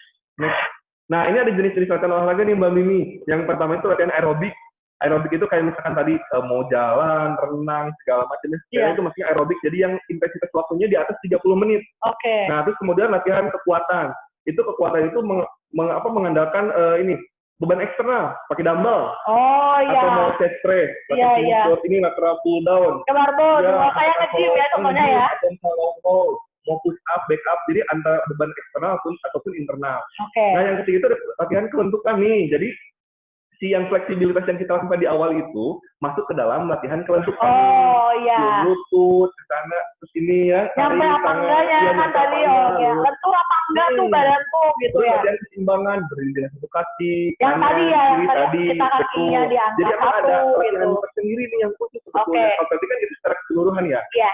Nah, ini ada jenis-jenis latihan olahraga nih Mbak Mimi. Yang pertama itu latihan aerobik. Aerobik itu kayak misalkan tadi mau jalan, renang, segala macam. Itu maksudnya aerobik. Jadi yang intensitas waktunya di atas 30 menit. Oke. Nah, terus kemudian latihan kekuatan. Itu kekuatan itu mengandalkan beban eksternal, pakai dumbbell. Oh iya. Atau mau chest press, latihan ini lateral pull down. Ke barbell, kayak nge-gym ya contohnya ya. Atau mau push up, back up, jadi antara beban eksternal ataupun internal. Oke. Nah, yang ketiga itu ada latihan kelentukan nih. Jadi si yang fleksibilitas yang kita lakukan di awal itu masuk ke dalam latihan kelentukan. Oh iya. Lutut ke sana, terus ini ya. Nyampe apa enggaknya kan tadi ya. Lentur apa enggak tuh badan tuh gitu terus ya. Latihan keseimbangan, berdiri dengan satu kaki. Yang kanan, tadi ya, yang tadi kita kakinya diangkat jadi satu ada latihan gitu. tersendiri nih yang khusus sebetulnya. Kalau tadi kan itu secara keseluruhan ya. Iya.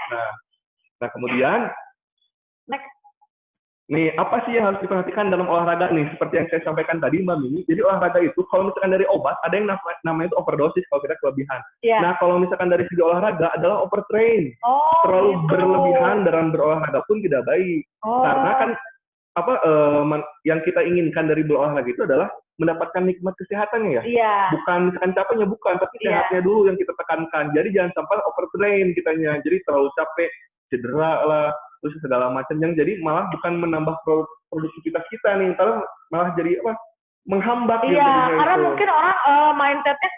Nah kemudian nih, apa sih yang harus diperhatikan dalam olahraga nih? Seperti yang saya sampaikan tadi, Mbak Mimi. Jadi olahraga itu, kalau misalkan dari obat, ada yang namanya itu overdosis kalau kita kelebihan. Yeah. Nah, kalau misalkan dari segi olahraga adalah overtrain. Terlalu berlebihan dalam berolahraga pun tidak baik. Karena kan yang kita inginkan dari berolahraga itu adalah mendapatkan nikmat kesehatannya ya. Yeah. Bukan misalkan capeknya, bukan, tapi sehatnya dulu yang kita tekankan. Jadi jangan sampai overtrain kitanya. Jadi terlalu capek, cedera lah, terus segala macam yang jadi malah bukan menambah produktivitas kita nih, malah jadi menghambat. Karena mungkin orang mindsetnya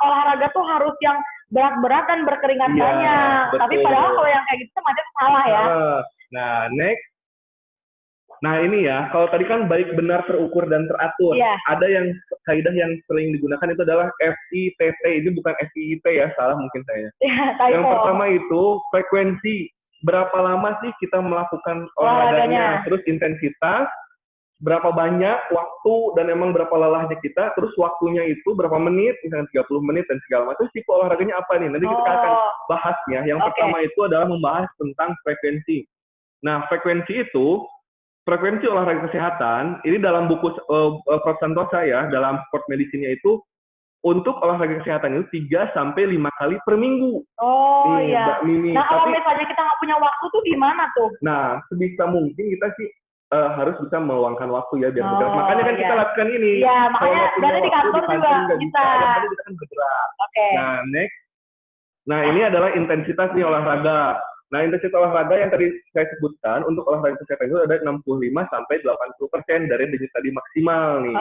olahraga tuh harus yang berat-berat dan berkeringat banyak. Betul. Tapi padahal kalau yang kayak gitu macam salah ya. Nah, next. Nah ini ya, kalau tadi kan baik benar terukur dan teratur. Ada yang kaidah yang sering digunakan itu adalah FITT, ini bukan FIIT ya, salah mungkin saya. Yang pertama itu frekuensi. Berapa lama sih kita melakukan olahraganya, terus intensitas, berapa banyak waktu, dan emang berapa lelahnya kita, terus waktunya itu berapa menit, misalnya 30 menit dan segala macam. Tipe olahraganya apa nih? Nanti kita akan bahasnya. Yang pertama itu adalah membahas tentang frekuensi. Nah, frekuensi olahraga kesehatan, ini dalam buku Prof. Santosa ya, dalam sport medicine-nya itu, untuk olahraga kesehatan itu 3-5 kali per minggu. Iya. Nah, kalau misalnya kita nggak punya waktu tuh gimana tuh? Nah, sebisa mungkin kita sih harus bisa meluangkan waktu ya biar bergerak. Makanya kan kita lakukan ini. Iya, makanya dari di kantor juga bisa. Makanya kita kan bergerak. Nah, next. Nah, ini adalah intensitas nih olahraga. Nah, intensitas olahraga yang tadi saya sebutkan untuk olahraga kesehatan itu ada 65-80% dari denyut nadi maksimal nih.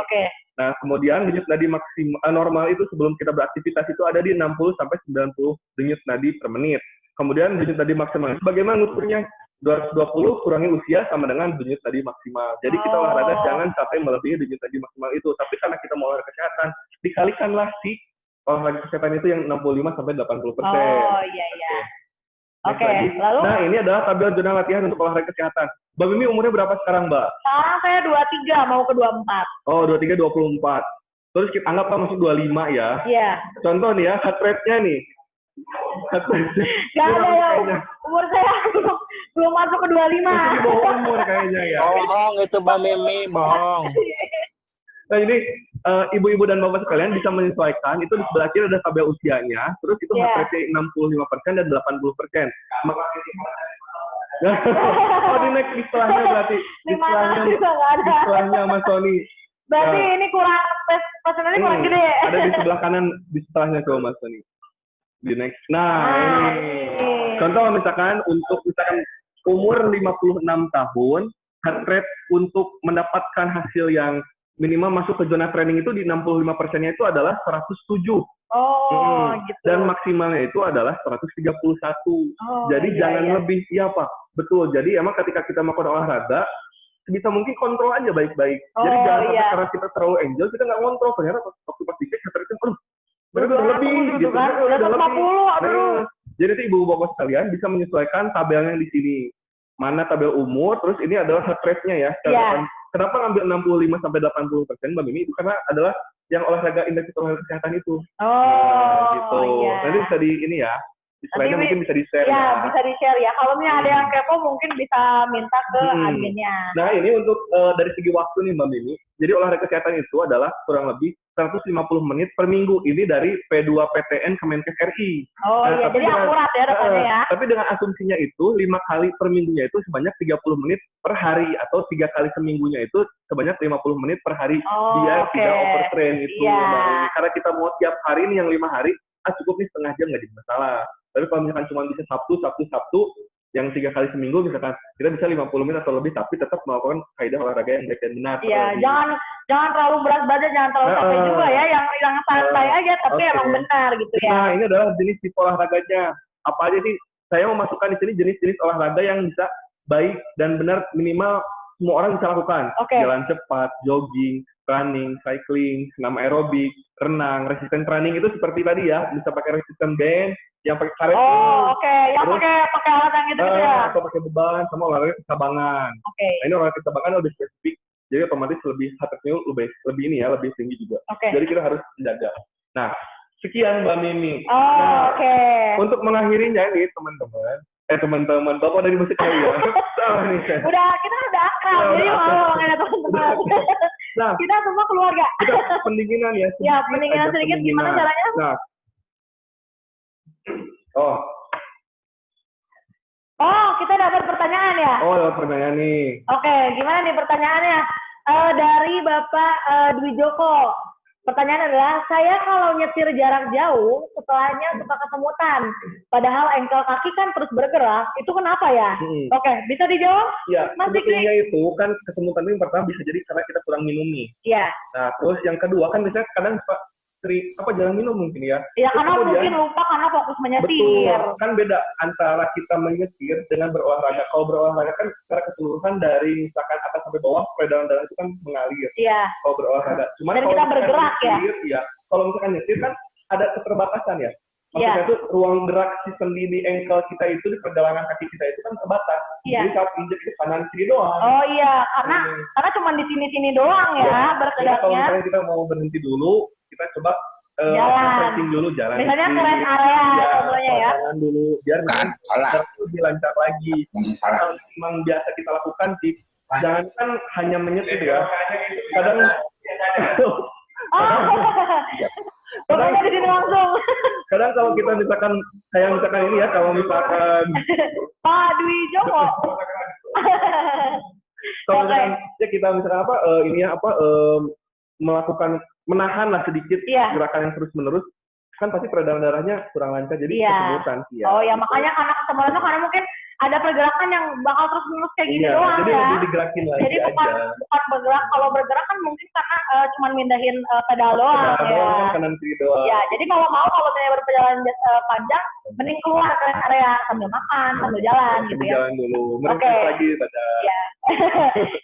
Nah, kemudian denyut nadi maksimal normal itu sebelum kita beraktivitas itu ada di 60-90 denyut nadi per menit. Kemudian denyut nadi maksimal bagaimana ngukurnya? 220 kurangi usia sama dengan denyut nadi maksimal. Jadi kita olahraga jangan sampai melebihi denyut nadi maksimal itu. Tapi karena kita mau olahraga kesehatan, dikalikanlah si olahraga kesehatan itu yang 65-80%. Lalu? Nah, ini adalah tabel jurnal latihan untuk olahraga kesehatan. Mbak Mimi umurnya berapa sekarang, Mbak? Sekarang saya 23, mau ke 24. Oh, 23, 24. terus kita anggap masuk 25 ya. Iya. Contoh nih ya, heart rate-nya nih. Heart rate-nya. Gak ada ya, umur saya belum masuk ke 25. Masih di bawah umur kayaknya ya. Bohong itu Mbak Mimi, bohong. Nah ini ibu-ibu dan bapak sekalian bisa menyesuaikan, itu di sebelah kiri ada tabel usianya, terus itu heart rate 65% dan 80%. Oh di next istilahnya berarti, istilahnya Mas Sony. Berarti ini kurang, pesanannya kurang gede. Ada di sebelah kanan di setelahnya coba Mas Sony. Di next. Nah ini. Contoh misalkan untuk misalkan umur 56 tahun, heart rate untuk mendapatkan hasil yang minimal masuk ke zona training itu di 65%-nya itu adalah 107. Gitu. Dan maksimalnya itu adalah 131. Jadi jangan lebih, iya Pak. Betul. Jadi emang ketika kita melakukan olahraga, sebisa mungkin kontrol aja baik-baik. Jadi jangan sampai karena kita terlalu enjoy, kita nggak ngontrol. Ternyata waktu pas dicek, ternyata udah lebih. Gitu. Kan? Udah 50, aduh. Jadi itu ibu bapak sekalian bisa menyesuaikan tabelnya di sini. Mana tabel umur, terus ini adalah heart rate-nya ya. Kenapa ngambil 65 sampai 80% Mbak Mimi? Itu karena adalah yang olahraga indeks olahraga kesehatan itu. Gitu. Iya. Nanti bisa di ini ya. Selainnya mungkin bisa di-share ya. Iya, bisa di-share ya. Kalau misalnya ada yang kepo mungkin bisa minta ke adminnya. Nah, ini untuk dari segi waktu nih Mbak Mimi. Jadi olahraga kesehatan itu adalah kurang lebih 150 menit per minggu. Ini dari P2PTN Kemenkes RI. Jadi akurat ya datanya ya. Tapi dengan asumsinya itu 5 kali per minggunya itu sebanyak 30 menit per hari. Atau 3 kali seminggunya itu sebanyak 50 menit per hari. Biar tidak overtrain itu Mbak Mimi. Karena kita mau tiap hari nih yang 5 hari, cukup nih setengah jam nggak jadi masalah. Tapi kalau misalkan cuma bisa Sabtu, yang 3 kali seminggu misalkan kita bisa 50 menit atau lebih, tapi tetap melakukan kaidah olahraga yang baik dan benar. Iya, jangan terlalu berat badan, jangan terlalu capek juga ya, yang santai aja, tapi emang benar gitu ya. Nah, ini adalah jenis tipe olahraganya. Apa aja sih? Saya mau masukkan di sini jenis-jenis olahraga yang bisa baik dan benar, minimal semua orang bisa lakukan. Jalan cepat, jogging, running, cycling, senam aerobik, renang, resisten training itu seperti tadi ya, bisa pakai resisten band, yang pakai karet. Yang pakai alat yang gitu ya. Atau pakai beban, sama olahraga kecabangan. Nah, ini olahraga kecabangan lebih spesifik, jadi otomatis lebih heart rate-nya lebih ini ya, lebih tinggi juga. Jadi kita harus menjaga. Nah, sekian Mbak Mimi. Untuk mengakhirinya ini teman-teman, Bapak dari musik kali ya. Kita udah akrab, jadi mau ngomongin teman-teman. Nah, kita semua keluarga. Kita pendinginan ya. Ya, pendinginan sedikit. Gimana caranya? Nah. Kita dapat pertanyaan ya? Dapat pertanyaan nih. Gimana nih pertanyaannya? Dari Bapak Dwi Joko. Pertanyaan adalah, saya kalau nyetir jarak jauh, setelahnya suka kesemutan. Padahal engkel kaki kan terus bergerak, itu kenapa ya? Bisa dijawab? Ya, sebetulnya itu kan kesemutan itu yang pertama bisa jadi karena kita kurang minum nih. Iya. Nah, terus yang kedua kan biasanya kadang jarang minum mungkin ya. Iya, karena mungkin lupa karena fokus menyetir. Betul, kan beda antara kita menyetir dengan berolahraga. Kalau berolahraga kan secara keseluruhan dari misalkan atas sampai bawah, peredaran darah itu kan mengalir. Iya. Kalau berolahraga. Cuman dan kalau kita bergerak nyetir, ya. Kalau misalkan nyetir kan ada keterbatasan ya. Maksudnya itu ruang gerak si sendi di engkel kita itu, di perjalanan kaki kita itu kan terbatas. Jadi saat injek ke kanan kiri doang. Karena cuma di sini-sini doang ya bergeraknya. Kalau misalnya kita mau berhenti dulu, kita coba stretching dulu, jalan. Misalnya ke rest area contohnya ya. Jalan dulu, biar lebih lancar lagi. Kalau memang biasa kita lakukan sih, jangan kan hanya menyetir ya. Kadang pokoknya di sini langsung. Kadang kalau kita misalkan ini ya, kalau misalkan Pak Dwi Joko. Kalau misalkan kita misalkan melakukan menahan lah sedikit gerakan yang terus menerus, kan pasti peredaran darahnya kurang lancar, jadi kesemutan sih ya. Makanya karena kesemutan itu karena mungkin ada pergerakan yang bakal terus menerus kayak gini doang jadi ya. Jadi digerakin lagi jadi bukan bergerak. Kalau bergerak kan mungkin karena cuma mindahin pedal doang ya. Kan kanan kiri doang. Ya, jadi kalau misalnya berperjalanan panjang, mending keluar ke area sambil makan, sambil jalan gitu ya. Jalan dulu, mereka lagi pada. Ya.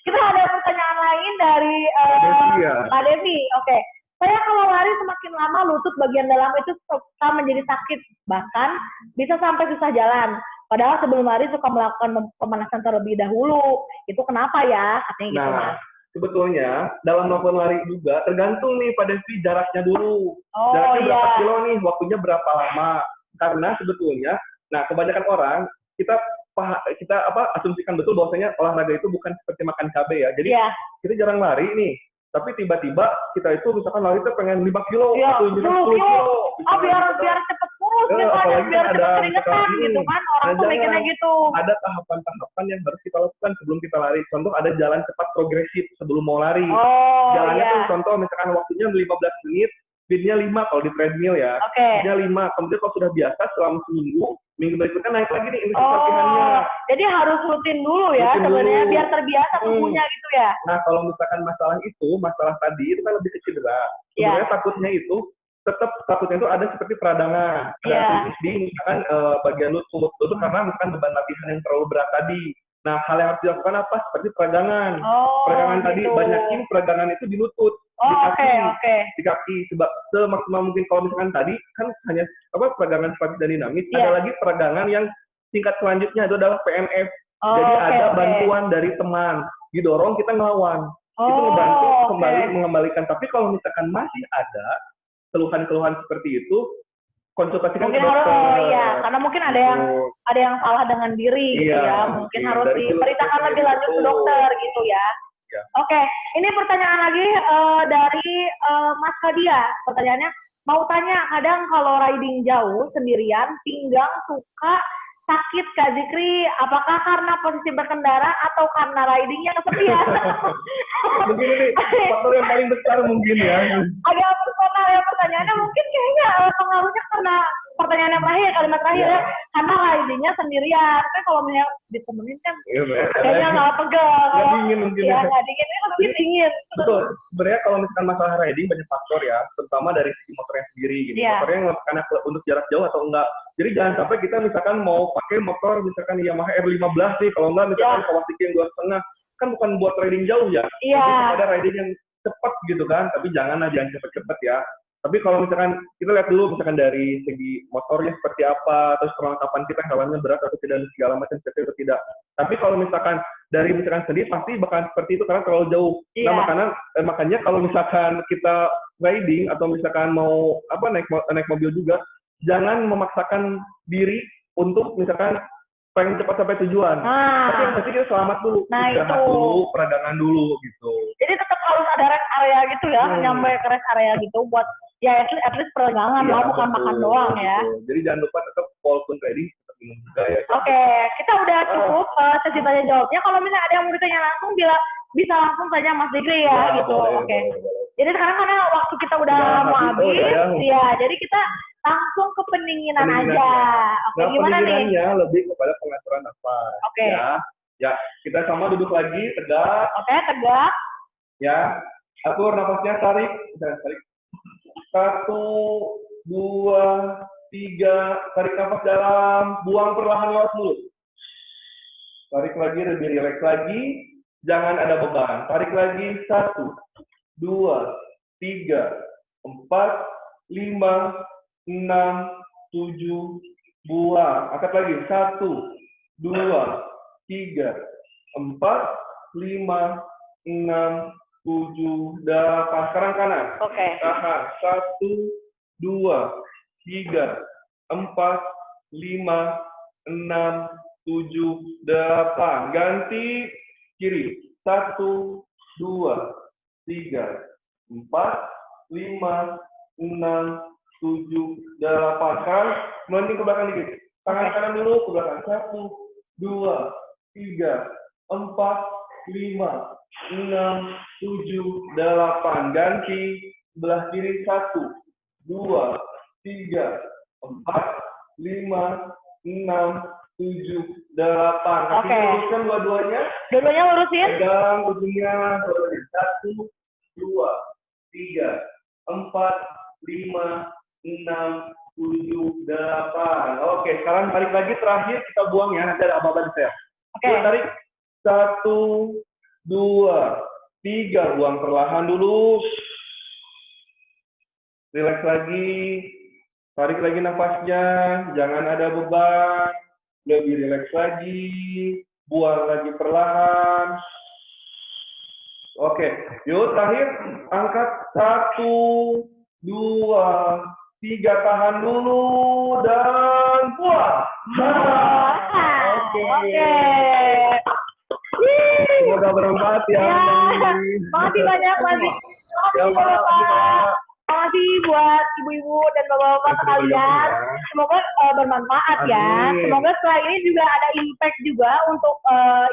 Kita ada pertanyaan lain dari Pak Devi. Saya kalau lari semakin lama lutut bagian dalam itu suka menjadi sakit, bahkan bisa sampai susah jalan. Padahal sebelum lari suka melakukan pemanasan terlebih dahulu. Itu kenapa ya? Katanya gitu, Mas. sebetulnya dalam melakukan lari juga tergantung nih pada si jaraknya dulu. Oh, Jaraknya berapa iya. kilo nih, waktunya berapa lama. Karena sebetulnya, nah kebanyakan orang kita asumsikan betul bahwasanya olahraga itu bukan seperti makan cabai ya. Jadi Iya. kita jarang lari nih, tapi tiba-tiba kita itu misalkan lari itu pengen 5 kilo Iya, atau 10 kilo. Oh, biar cepet kurus gitu kan, apalagi biar kan cepet ada keringetan gitu kan. Orang tuh mikirnya gitu. ada tahapan-tahapan yang harus kita lakukan sebelum kita lari. Contoh ada jalan cepat progresif sebelum mau lari. Oh, Jalannya iya. tuh contoh misalkan waktunya 15 menit, speednya 5 kalau di treadmill ya. Oke. Speednya 5. Kemudian kalau sudah biasa selama seminggu, minggu berikutnya naik lagi nih intensitas latihannya. Jadi harus rutin dulu ya sebenarnya biar terbiasa tubuhnya gitu ya. Nah, kalau misalkan masalah tadi itu kan lebih ke cedera. Sebenarnya takutnya itu takutnya itu ada seperti peradangan, ada di misalkan bagian lutut karena misalkan beban latihan yang terlalu berat tadi. Nah, hal yang harus dilakukan apa? Seperti peragangan. Peragangan gitu. tadi banyakin peragangan itu di lutut, di kaki. Sebab semaksimal mungkin kalau misalkan tadi kan hanya peragangan statis dan dinamis. Ada lagi peragangan yang tingkat selanjutnya itu adalah PNF. Jadi ada bantuan dari teman, didorong kita ngelawan. Itu membantu mengembalikan. Tapi kalau misalkan masih ada keluhan-keluhan seperti itu, konsultasikan ke dokter. Karena mungkin ada yang salah dengan diri gitu ya. Mungkin harus diberitakan lebih lanjut ke dokter gitu ya. Oke, ini pertanyaan lagi dari Mas Kadia. Pertanyaannya, mau tanya, kadang kalau riding jauh sendirian, pinggang suka sakit Kak Zikri, apakah karena posisi berkendara atau karena ridingnya kesepian? Mungkin ini faktor yang paling besar mungkin ya. Agak personal ya pertanyaannya, mungkin kayaknya pengaruhnya karena pertanyaan yang terakhir, kalimat terakhir ya, karena ridingnya sendirian. Kan kalau misalnya ditemenin kan kayaknya nggak pegel. Nggak dingin mungkin. Iya, nggak dingin, ini lebih dingin. Betul. Sebenarnya kalau misalkan masalah riding banyak faktor ya, terutama dari sisi motornya sendiri. Gitu. Motornya karena untuk jarak jauh atau enggak. Jadi jangan sampai kita misalkan mau pakai motor misalkan Yamaha R15 nih, kalau enggak misalkan Kawasaki yang 2,5, kan bukan buat riding jauh ya. Tapi ada riding yang cepat gitu kan, tapi jangan cepet-cepet ya. Tapi kalau misalkan kita lihat dulu misalkan dari segi motornya seperti apa, terus perlengkapan kita helmnya berat atau tidak, segala macam seperti itu tidak. Tapi kalau misalkan dari misalkan sendiri pasti bakal seperti itu karena terlalu jauh. Nah makanya kalau misalkan kita riding atau misalkan mau naik mobil juga, jangan memaksakan diri untuk misalkan pengen cepat sampai tujuan. Tapi yang pasti kita selamat dulu, istirahat dulu, peragangan dulu gitu. Jadi tetap harus ada rest area gitu ya, nyampe ke rest area gitu buat ya at least peregangan lah, bukan makan doang ya. Jadi jangan lupa tetap walaupun riding tetap minum juga ya. Oke, kita udah cukup sesi tanya jawabnya. Kalau misalnya ada yang mau ditanya langsung, bisa langsung tanya Mas Zikri ya gitu. Oke. Jadi sekarang karena waktu kita udah mau habis, jadi kita langsung ke pendinginan aja. Oke, gimana nih? Pendinginannya lebih kepada pengaturan nafas. Oke. Ya, kita sama duduk lagi, tegak. Oke, tegak. Ya, atur nafasnya, tarik. 1, 2, 3, tarik nafas dalam, buang perlahan lewat mulut. Tarik lagi, lebih rileks lagi, jangan ada beban. Tarik lagi, 1, 2, 3, 4, 5, 6, 7, buang. Angkat lagi, 1, 2, 3, 4, 5, 6, 7, 8. Sekarang kanan. Oke. Tahan. 1, 2, 3, 4, 5, 6, 7, 8. Ganti kiri. 1, 2, 3, 4, 5, 6, 7, 8. Sekarang melenting ke belakang dikit. Tangan kanan dulu ke belakang. 1, 2, 3, 4, 5, 6, 7, 8. Ganti sebelah kiri. 1, 2, 3, 4, 5, 6, 7, 8. Kaki luruskan dua-duanya. Dua-duanya lurusin. Pegang ujungnya. 1, 2, 3, 4, 5, 6, 7, 8. Oke, sekarang tarik lagi terakhir kita buang ya. Nanti ada aba-aba di saya. Oke. Tarik. 1, 2, 3. Buang perlahan dulu. Rileks lagi. Tarik lagi nafasnya. Jangan ada beban. Lebih rileks lagi. Buang lagi perlahan. Oke, yuk terakhir angkat 1, 2, 3, tahan dulu dan puas. Oke. Semoga bermanfaat ya. Makasih banyak, makasih. Ya, Pak. Makasih buat ibu-ibu dan bapak-bapak sekalian. Semoga bermanfaat ya. Amin. Semoga setelah ini juga ada impact juga untuk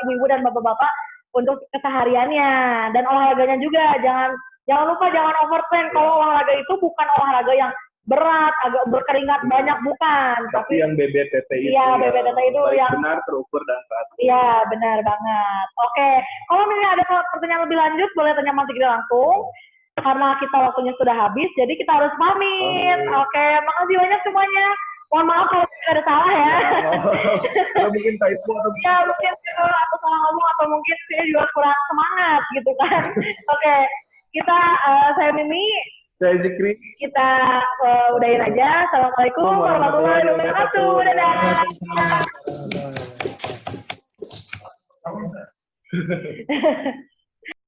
ibu-ibu dan bapak-bapak untuk kesehariannya dan olahraganya juga. Jangan lupa jangan overtrain. Kalau olahraga itu bukan olahraga yang berat, agak berkeringat banyak, bukan. Tapi yang BBTT itu. Iya, BBTT itu yang benar, terukur dan teratur. Iya, benar banget. Oke, kalau misalnya ada pertanyaan lebih lanjut, boleh tanya Mas Sigit langsung. Karena kita waktunya sudah habis, jadi kita harus pamit. Oke, makasih banyak semuanya. Mohon maaf kalau ada salah ya. Kalau mungkin typo atau Ya, mungkin aku salah ngomong atau mungkin saya juga kurang semangat gitu kan. Oke, kita, saya Mimi. saya Zikri. Kita udahin aja. Assalamualaikum warahmatullahi wabarakatuh. Dadah.